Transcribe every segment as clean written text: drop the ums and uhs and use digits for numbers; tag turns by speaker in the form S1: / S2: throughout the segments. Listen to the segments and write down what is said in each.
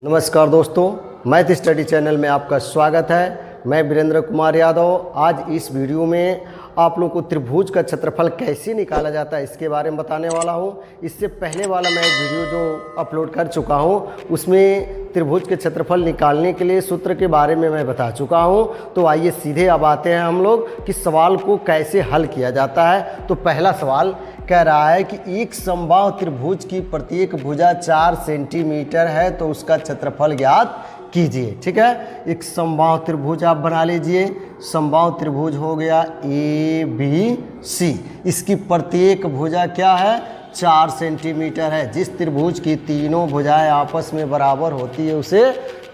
S1: नमस्कार दोस्तों, math study channel में आपका स्वागत है। मैं वीरेंद्र कुमार यादव। आज इस वीडियो में आप लोगों को त्रिभुज का क्षेत्रफल कैसे निकाला जाता है इसके बारे में बताने वाला हूं। इससे पहले वाला मैं एक वीडियो जो अपलोड कर चुका हूं उसमें त्रिभुज के क्षेत्रफल निकालने के लिए सूत्र के बारे में मैं बता चुका हूं। तो आइए सीधे अब आते हैं हम लोग कि सवाल को कैसे हल किया जाता है। तो पहला सवाल कह रहा है कि एक समबाहु त्रिभुज की प्रत्येक भुजा 4 सेंटीमीटर है तो उसका क्षेत्रफल ज्ञात कीजिए। ठीक है, एक समबाहु त्रिभुज आप बना लीजिए। समबाहु त्रिभुज हो गया ABC। इसकी प्रत्येक भुजा क्या है? 4 सेंटीमीटर है। जिस त्रिभुज की तीनों भुजाएं आपस में बराबर होती है उसे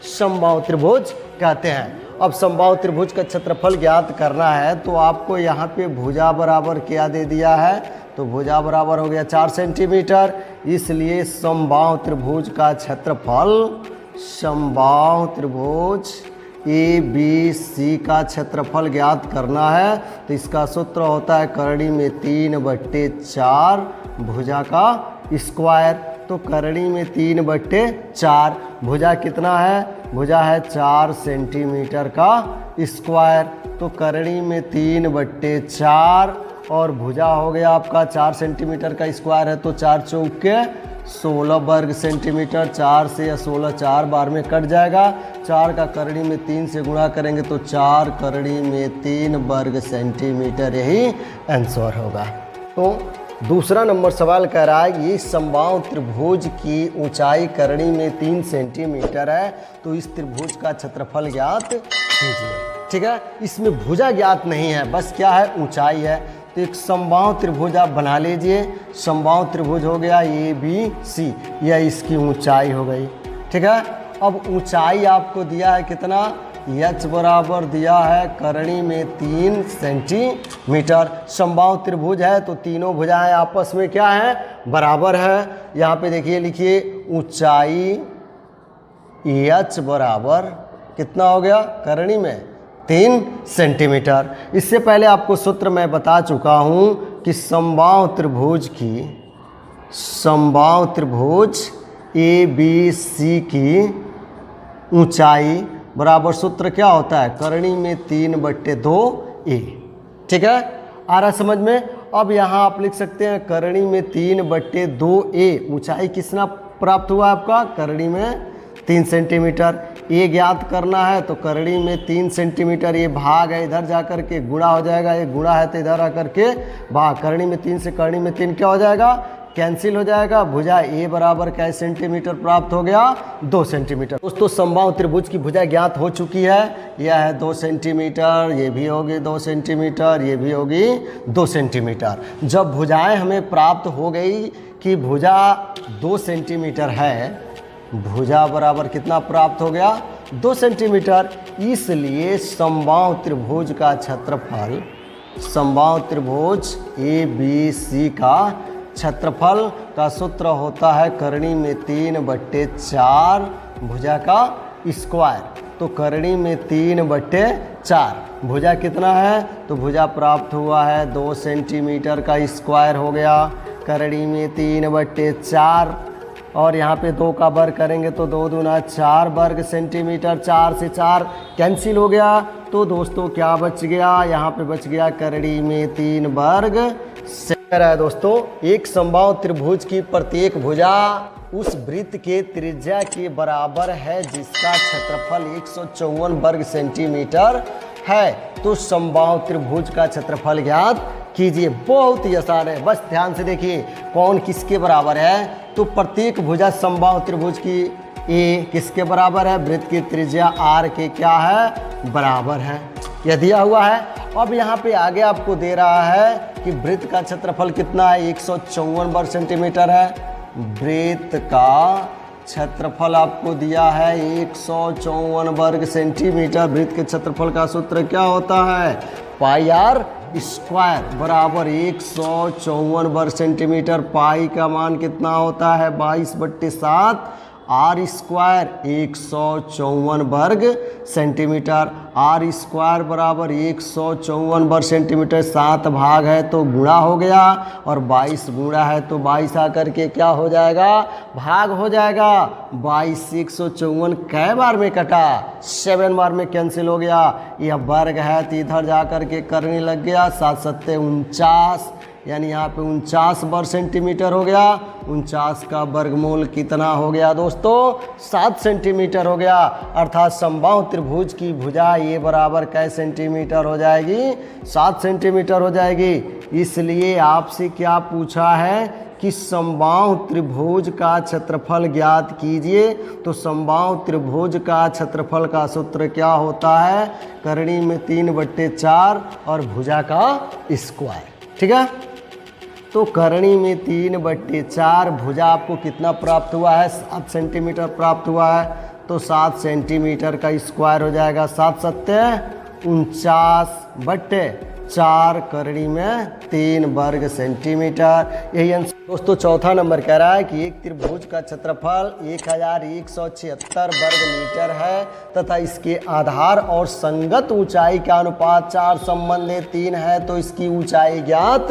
S1: समबाहु त्रिभुज कहते हैं। अब समबाहु त्रिभुज का क्षेत्रफल ज्ञात करना है तो आपको यहाँ पे भुजा बराबर क्या दे दिया है? तो भुजा बराबर हो गया 4 सेंटीमीटर। इसलिए समबाहु त्रिभुज का क्षेत्रफल, समबाहु त्रिभुज ABC का क्षेत्रफल ज्ञात करना है तो इसका सूत्र होता है करड़ी में 3/4 भुजा का स्क्वायर। तो करड़ी में 3/4 भुजा कितना है? भुजा है 4 सेंटीमीटर का स्क्वायर। तो करड़ी में 3/4 और भुजा हो गया आपका 4 सेंटीमीटर का स्क्वायर है तो 4 चौके 16 वर्ग सेंटीमीटर। 4 से या 16 4 बार में कट जाएगा। 4 का करड़ी में 3 से गुणा करेंगे तो 4 करड़ी में 3 वर्ग सेंटीमीटर, यही आंसर होगा। तो दूसरा नंबर सवाल कह रहा है कि समबाहु त्रिभुज की ऊंचाई करड़ी में 3 सेंटीमीटर है तो इस त्रिभुज का क्षेत्रफल ज्ञात कीजिए। ठीक है, इसमें भुजा ज्ञात नहीं है, बस क्या है? ऊंचाई है। तो एक समबाहु त्रिभुज आप बना लीजिए। समबाहु त्रिभुज हो गया ABC, यह इसकी ऊंचाई हो गई। ठीक है, अब ऊंचाई आपको दिया है कितना? h बराबर दिया है करणी में 3 सेंटीमीटर। समबाहु त्रिभुज है तो तीनों भुजाएं आपस में क्या है? बराबर है। यहाँ पे देखिए, लिखिए ऊंचाई h बराबर कितना हो गया? करणी में 3 सेंटीमीटर। इससे पहले आपको सूत्र मैं बता चुका हूँ कि समबाहु त्रिभुज ABC की ऊंचाई बराबर सूत्र क्या होता है? करणी में 3/2a। ठीक है, आ रहा समझ में? अब यहाँ आप लिख सकते हैं करणी में 3/2a। ऊंचाई कितना प्राप्त हुआ आपका? करणी में 3 सेंटीमीटर। ये ज्ञात करना है तो करड़ी में 3 सेंटीमीटर, ये भाग है इधर जाकर के गुणा हो जाएगा। ये गुणा है तो इधर आकर के भाग। करड़ी में 3 से करड़ी में 3 क्या हो जाएगा? कैंसिल हो जाएगा। भुजा A बराबर क्या सेंटीमीटर प्राप्त हो गया? 2 सेंटीमीटर। दोस्तों, समबाहु त्रिभुज की भुजा ज्ञात हो चुकी है। यह है 2 सेंटीमीटर, ये भी होगी 2 सेंटीमीटर, ये भी होगी 2 सेंटीमीटर। जब भुजाएं हमें प्राप्त हो गई कि भुजा 2 सेंटीमीटर है, भुजा बराबर कितना प्राप्त हो गया? 2 सेंटीमीटर। इसलिए समबाहु त्रिभुज का क्षेत्रफल, समबाहु त्रिभुज ABC का क्षेत्रफल का सूत्र होता है करणी में 3/4 भुजा का स्क्वायर। तो करणी में 3/4 भुजा कितना है? तो भुजा प्राप्त हुआ है 2 सेंटीमीटर का स्क्वायर हो गया। करणी में 3/4 और यहाँ पे 2 का वर्ग करेंगे तो 2 दूना 4 वर्ग सेंटीमीटर। 4 से 4 कैंसिल हो गया तो दोस्तों क्या बच गया? यहाँ पे बच गया करड़ी में 3 वर्ग सेंटीमीटर है। दोस्तों, एक समबाहु त्रिभुज की प्रत्येक भुजा उस वृत्त के त्रिज्या के बराबर है जिसका क्षेत्रफल 154 वर्ग सेंटीमीटर है। तो समबाहु त्रिभुज का क्षेत्रफल ज्ञात कीजिए। बहुत ही आसान है, बस ध्यान से देखिए कौन किसके बराबर है। तो प्रत्येक भुजा समबाहु त्रिभुज की A किसके बराबर है? वृत्त की त्रिज्या R के क्या है? बराबर है। यह दिया हुआ है। अब यहाँ पे आगे आपको दे रहा है कि वृत्त का क्षेत्रफल कितना है? 154 वर्ग सेंटीमीटर है। वृत्त का क्षेत्रफल आपको दिया है 154 वर्ग सेंटीमीटर। वृत्त के क्षेत्रफल का सूत्र क्या होता है? पाई आर स्क्वायर बराबर 154 वर्ग सेंटीमीटर। पाई का मान कितना होता है? 22/7 आर स्क्वायर 154 वर्ग सेंटीमीटर। आर स्क्वायर बराबर 154 वर्ग सेंटीमीटर, 7 भाग है तो गुणा हो गया, और 22 गुणा है तो 22 आकर के क्या हो जाएगा, भाग हो जाएगा। 22 से 154 कै बार में कटा, 7 बार में कैंसिल हो गया। यह वर्ग है तो इधर जा कर के करने लग गया, 7 सत्ते 49, यानी यहाँ पे 49 वर्ग सेंटीमीटर हो गया। 49 का वर्गमूल कितना हो गया दोस्तों, 7 सेंटीमीटर हो गया। अर्थात समबाहु त्रिभुज की भुजा ये बराबर कै सेंटीमीटर हो जाएगी, 7 सेंटीमीटर हो जाएगी। इसलिए आपसे क्या पूछा है कि समबाहु त्रिभुज का क्षेत्रफल ज्ञात कीजिए। तो समबाहु त्रिभुज का क्षेत्रफल का सूत्र क्या होता है, करनी में 3/4 और भुजा का स्क्वायर। ठीक है, तो करनी में 3/4, भुजा आपको कितना प्राप्त हुआ है, 7 सेंटीमीटर प्राप्त हुआ है। तो 7 सेंटीमीटर का स्क्वायर हो जाएगा, 7 सत्ते 49/4, करनी में 3 वर्ग सेंटीमीटर। यही आंसर दोस्तों। चौथा नंबर कह रहा है कि एक त्रिभुज का क्षेत्रफल 1176 वर्ग मीटर है तथा इसके आधार और संगत ऊंचाई का अनुपात 4 संबंधित 3 है, तो इसकी ऊंचाई ज्ञात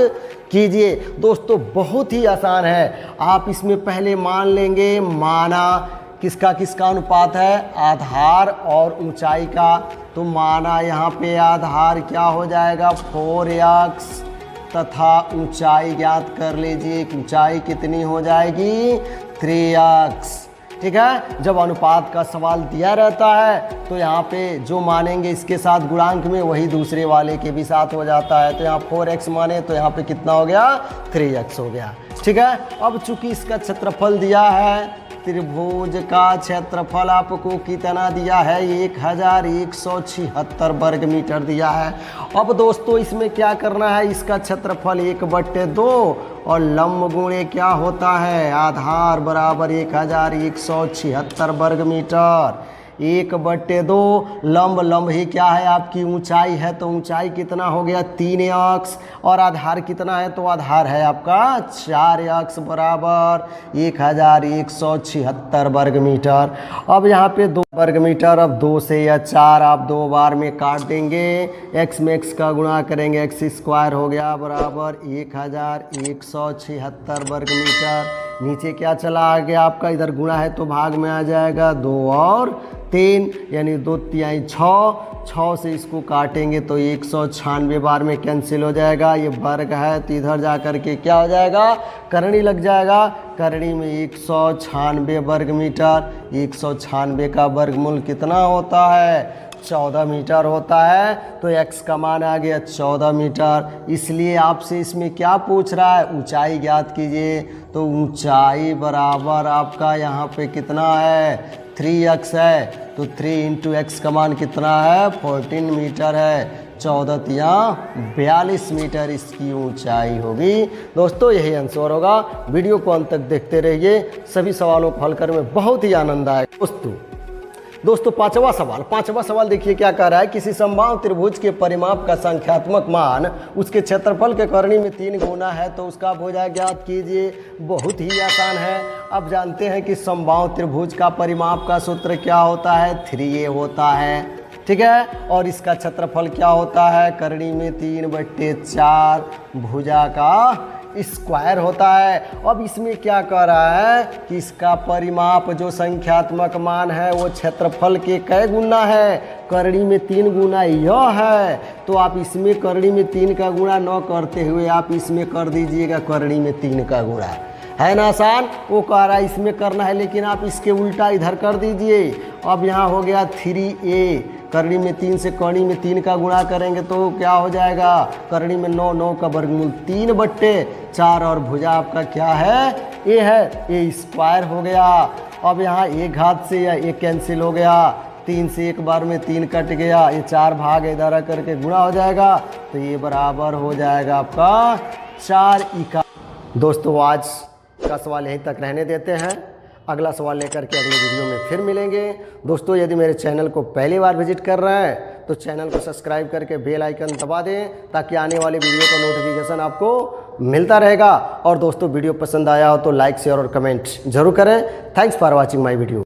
S1: कीजिए। दोस्तों बहुत ही आसान है, आप इसमें पहले मान लेंगे, माना किसका किसका अनुपात है, आधार और ऊंचाई का। तो माना यहाँ पे आधार क्या हो जाएगा 4x तथा ऊंचाई ज्ञात कर लीजिए, ऊंचाई कितनी हो जाएगी 3x। ठीक है, जब अनुपात का सवाल दिया रहता है तो यहाँ पे जो मानेंगे इसके साथ गुणांक में वही दूसरे वाले के भी साथ हो जाता है। तो यहाँ 4x माने तो यहाँ पे कितना हो गया 3x हो गया। ठीक है, अब चूंकि इसका क्षेत्रफल दिया है, त्रिभुज का क्षेत्रफल आपको कितना दिया है 1176 वर्ग मीटर दिया है। अब दोस्तों इसमें क्या करना है, इसका क्षेत्रफल 1/2 और लंब गुणे क्या होता है, आधार बराबर 1176 वर्ग मीटर। 1/2 लंब ही क्या है आपकी ऊंचाई है, तो ऊंचाई कितना हो गया 3x, और आधार कितना है, तो आधार है आपका 4x बराबर 1176 वर्ग मीटर। अब यहाँ पे 2 वर्ग मीटर, अब 2 से या 4 आप 2 बार में काट देंगे, x में x का गुणा करेंगे, x स्क्वायर हो गया बराबर 1176 वर्ग मीटर। नीचे क्या चला आ गया आपका, इधर गुणा है तो भाग में आ जाएगा 2 और 3, यानी 2 तिहाई 6 से इसको काटेंगे तो 196 बार में कैंसिल हो जाएगा। ये वर्ग है तो इधर जा कर के क्या हो जाएगा, करनी लग जाएगा। करनी में 196 वर्ग मीटर, 196 का वर्गमूल कितना होता है 14 मीटर होता है। तो x का मान आ गया 14 मीटर। इसलिए आपसे इसमें क्या पूछ रहा है, ऊंचाई ज्ञात कीजिए। तो ऊंचाई बराबर आपका यहाँ पे कितना है 3x है, तो 3 × x का मान कितना है 14 मीटर है। 14 तिया 42 मीटर इसकी ऊंचाई होगी। दोस्तों यही आंसर होगा। वीडियो को अंत तक देखते रहिए, सभी सवालों को हल करने में बहुत ही आनंद आएगा। दोस्तों पांचवा सवाल देखिए क्या कह रहा है, किसी समबाहु त्रिभुज के परिमाप का संख्यात्मक मान उसके क्षेत्रफल के करनी में 3 गुना है, तो उसका भुजा ज्ञात कीजिए। बहुत ही आसान है। अब जानते हैं कि समबाहु त्रिभुज का परिमाप का सूत्र क्या होता है, 3a होता है। ठीक है, और इसका क्षेत्रफल क्या होता है, करनी में 3/4 भुजा का स्क्वायर होता है। अब इसमें क्या कह रहा है कि इसका परिमाप जो संख्यात्मक मान है वो क्षेत्रफल के कै गुना है, करनी में 3 गुना यह है। तो आप इसमें करनी में 3 का गुणा न करते हुए आप इसमें कर दीजिएगा करनी में 3 का गुणा, है ना आसान। वो कह रहा है इसमें करना है, लेकिन आप इसके उल्टा इधर कर दीजिए। अब यहाँ हो गया 3a, करनी में 3 से करनी में 3 का गुणा करेंगे तो क्या हो जाएगा, करनी में 9 का वर्गमूल 3/4, और भुजा आपका क्या है a है, a स्क्वायर हो गया। अब यहाँ एक घात से या एक कैंसिल हो गया, 3 से एक बार में 3 कट गया, ये 4 भाग इधर करके गुणा हो जाएगा, तो ये बराबर हो जाएगा आपका 4 इका। दोस्तों आज का सवाल यहीं तक रहने देते हैं, अगला सवाल लेकर के अगले वीडियो में फिर मिलेंगे। दोस्तों यदि मेरे चैनल को पहली बार विजिट कर रहे हैं तो चैनल को सब्सक्राइब करके बेल आइकन दबा दें, ताकि आने वाले वीडियो का नोटिफिकेशन आपको मिलता रहेगा। और दोस्तों वीडियो पसंद आया हो तो लाइक शेयर और कमेंट जरूर करें। Thanks for watching my video.